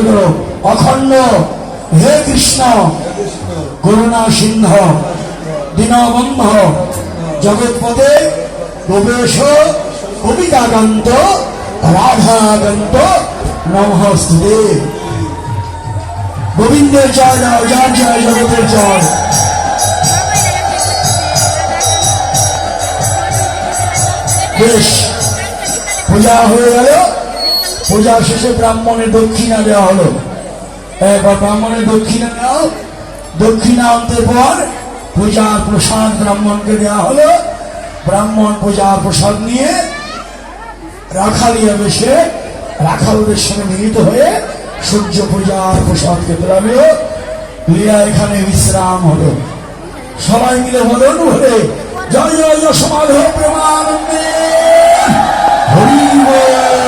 করো। অখণ্ড হে কৃষ্ণ করুণা সিংহ দীনবন্ধ জগৎপদে প্রবেশ কবিতাকান্ত রাধাকান্ত নমস্তে। গোবিন্দের জয় জয় জয় জয় জগতের জয়। বেশ, পূজা হয়ে গেল। পূজা শেষে ব্রাহ্মণের দক্ষিণা দেওয়া হলো। এবার ব্রাহ্মণের দক্ষিণা দাও। দক্ষিণা আনতে পর পূজার প্রসাদ ব্রাহ্মণকে দেওয়া হলো। ব্রাহ্মণ পূজার প্রসাদ নিয়ে রাখালিয়া বেশে রাখালদের সঙ্গে মিলিত হয়ে সূর্য পূজার প্রসাদ খেতে লাগলো। লিয়া এখানে বিশ্রাম হলো। সবাই মিলে বলুন বলে জয় জয় সমাধ প্রেমানন্দে হরি বল।